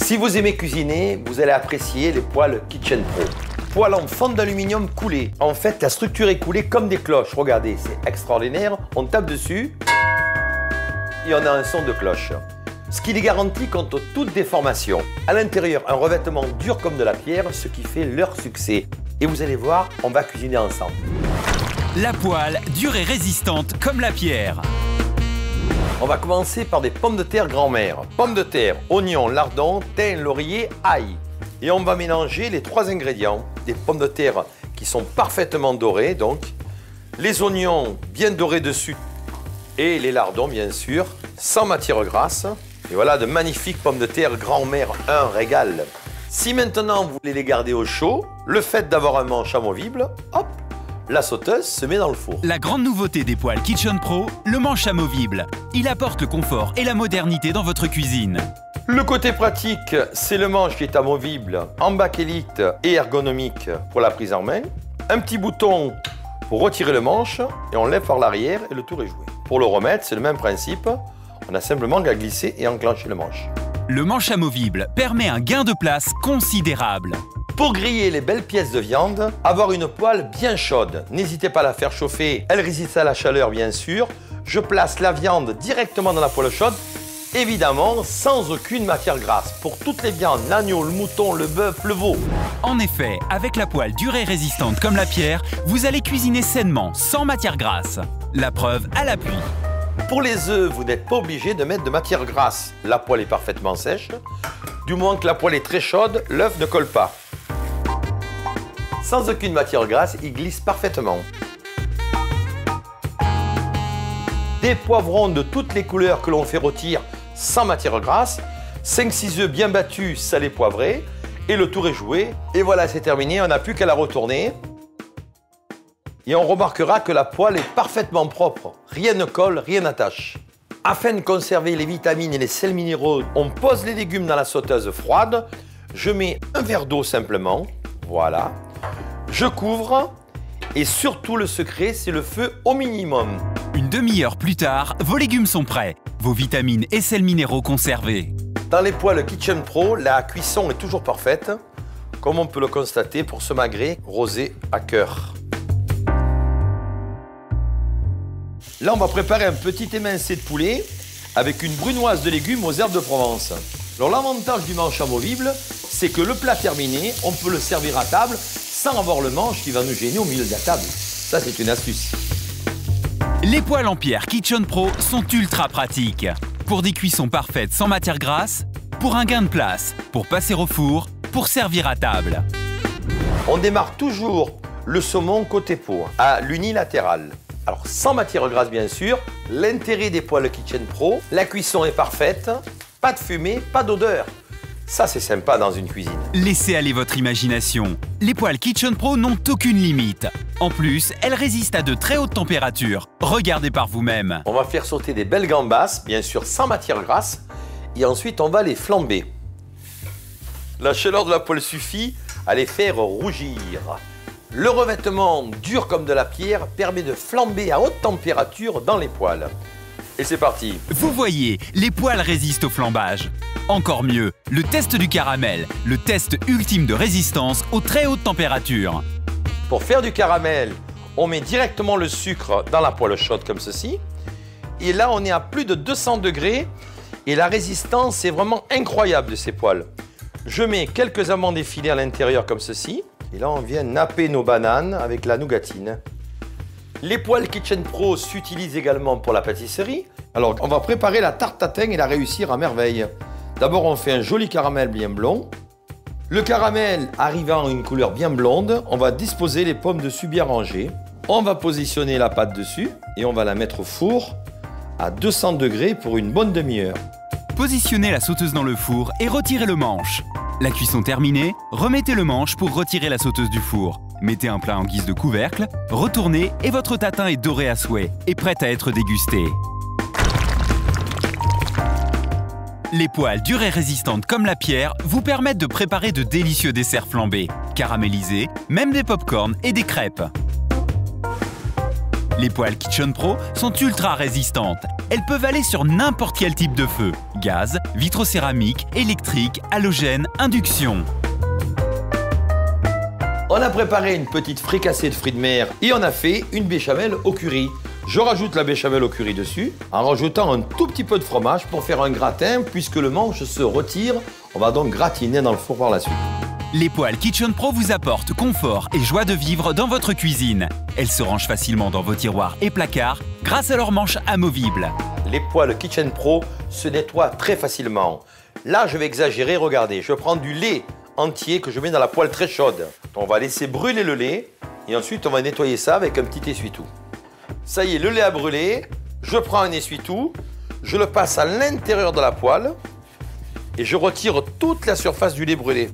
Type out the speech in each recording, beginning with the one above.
Si vous aimez cuisiner, vous allez apprécier les poêles Kitchen Pro. Poêle en fonte d'aluminium coulée. En fait, la structure est coulée comme des cloches. Regardez, c'est extraordinaire. On tape dessus et on a un son de cloche. Ce qui les garantit contre toute déformation. À l'intérieur, un revêtement dur comme de la pierre, ce qui fait leur succès. Et vous allez voir, on va cuisiner ensemble. La poêle dure et résistante comme la pierre. On va commencer par des pommes de terre grand-mère. Pommes de terre, oignons, lardons, thym, laurier, ail. Et on va mélanger les 3 ingrédients. Des pommes de terre qui sont parfaitement dorées, donc. Les oignons bien dorés dessus. Et les lardons, bien sûr, sans matière grasse. Et voilà de magnifiques pommes de terre grand-mère, un régal. Si maintenant vous voulez les garder au chaud, le fait d'avoir un manche amovible, hop, la sauteuse se met dans le four. La grande nouveauté des poêles Kitchen Pro, le manche amovible. Il apporte le confort et la modernité dans votre cuisine. Le côté pratique, c'est le manche qui est amovible en bakélite et ergonomique pour la prise en main. Un petit bouton pour retirer le manche et on lève par l'arrière et le tour est joué. Pour le remettre, c'est le même principe. On a simplement qu'à glisser et enclencher le manche. Le manche amovible permet un gain de place considérable. Pour griller les belles pièces de viande, avoir une poêle bien chaude. N'hésitez pas à la faire chauffer, elle résiste à la chaleur bien sûr. Je place la viande directement dans la poêle chaude, évidemment sans aucune matière grasse. Pour toutes les viandes, l'agneau, le mouton, le bœuf, le veau. En effet, avec la poêle dure et résistante comme la pierre, vous allez cuisiner sainement, sans matière grasse. La preuve à l'appui. Pour les œufs, vous n'êtes pas obligé de mettre de matière grasse. La poêle est parfaitement sèche. Du moment que la poêle est très chaude, l'œuf ne colle pas. Sans aucune matière grasse, il glisse parfaitement. Des poivrons de toutes les couleurs que l'on fait rôtir sans matière grasse. 5-6 œufs bien battus, salés poivrés. Et le tour est joué. Et voilà, c'est terminé. On n'a plus qu'à la retourner. Et on remarquera que la poêle est parfaitement propre. Rien ne colle, rien n'attache. Afin de conserver les vitamines et les sels minéraux, on pose les légumes dans la sauteuse froide. Je mets un verre d'eau simplement. Voilà. Je couvre. Et surtout, le secret, c'est le feu au minimum. Une demi-heure plus tard, vos légumes sont prêts. Vos vitamines et sels minéraux conservés. Dans les poêles Kitchen Pro, la cuisson est toujours parfaite, comme on peut le constater pour ce magret rosé à cœur. Là, on va préparer un petit émincé de poulet avec une brunoise de légumes aux herbes de Provence. Alors, l'avantage du manche amovible, c'est que le plat terminé, on peut le servir à table sans avoir le manche qui va nous gêner au milieu de la table. Ça, c'est une astuce. Les poêles en pierre Kitchen Pro sont ultra pratiques. Pour des cuissons parfaites sans matière grasse, pour un gain de place, pour passer au four, pour servir à table. On démarre toujours le saumon côté peau à l'unilatéral. Alors, sans matière grasse, bien sûr. L'intérêt des poêles Kitchen Pro, la cuisson est parfaite, pas de fumée, pas d'odeur. Ça, c'est sympa dans une cuisine. Laissez aller votre imagination. Les poêles Kitchen Pro n'ont aucune limite. En plus, elles résistent à de très hautes températures. Regardez par vous-même. On va faire sauter des belles gambas, bien sûr sans matière grasse. Et ensuite, on va les flamber. La chaleur de la poêle suffit à les faire rougir. Le revêtement, dur comme de la pierre, permet de flamber à haute température dans les poêles. Et c'est parti. Vous voyez, les poêles résistent au flambage. Encore mieux, le test du caramel, le test ultime de résistance aux très hautes températures. Pour faire du caramel, on met directement le sucre dans la poêle chaude comme ceci. Et là, on est à plus de 200 degrés. Et la résistance est vraiment incroyable de ces poêles. Je mets quelques amandes effilées à l'intérieur comme ceci. Et là, on vient napper nos bananes avec la nougatine. Les poêles Kitchen Pro s'utilisent également pour la pâtisserie. Alors, on va préparer la tarte tatin et la réussir à merveille. D'abord, on fait un joli caramel bien blond. Le caramel arrivant à une couleur bien blonde, on va disposer les pommes dessus bien rangées. On va positionner la pâte dessus et on va la mettre au four à 200 degrés pour une bonne demi-heure. Positionnez la sauteuse dans le four et retirez le manche. La cuisson terminée, remettez le manche pour retirer la sauteuse du four. Mettez un plat en guise de couvercle, retournez et votre tatin est doré à souhait et prêt à être dégusté. Les poêles dures et résistantes comme la pierre vous permettent de préparer de délicieux desserts flambés, caramélisés, même des pop-corn et des crêpes. Les poêles Kitchen Pro sont ultra résistantes. Elles peuvent aller sur n'importe quel type de feu. Gaz, vitrocéramique, électrique, halogène, induction. On a préparé une petite fricassée de fruits de mer et on a fait une béchamel au curry. Je rajoute la béchamel au curry dessus en rajoutant un tout petit peu de fromage pour faire un gratin puisque le manche se retire. On va donc gratiner dans le four par la suite. Les poêles Kitchen Pro vous apportent confort et joie de vivre dans votre cuisine. Elles se rangent facilement dans vos tiroirs et placards grâce à leurs manches amovibles. Les poêles Kitchen Pro se nettoient très facilement. Là, je vais exagérer, regardez, je prends du lait entier que je mets dans la poêle très chaude. On va laisser brûler le lait et ensuite on va nettoyer ça avec un petit essuie-tout. Ça y est, le lait a brûlé, je prends un essuie-tout, je le passe à l'intérieur de la poêle et je retire toute la surface du lait brûlé.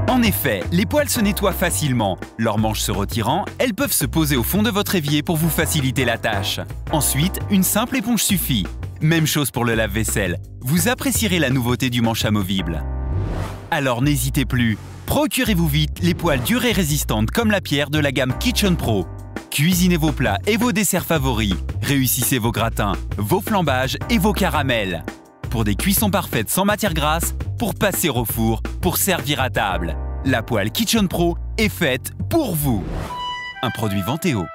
En effet, les poêles se nettoient facilement. Leurs manches se retirant, elles peuvent se poser au fond de votre évier pour vous faciliter la tâche. Ensuite, une simple éponge suffit. Même chose pour le lave-vaisselle. Vous apprécierez la nouveauté du manche amovible. Alors n'hésitez plus, procurez-vous vite les poêles dures et résistantes comme la pierre de la gamme Kitchen Pro. Cuisinez vos plats et vos desserts favoris. Réussissez vos gratins, vos flambages et vos caramels. Pour des cuissons parfaites sans matière grasse, pour passer au four, pour servir à table. La poêle Kitchen Pro est faite pour vous. Un produit Venteo.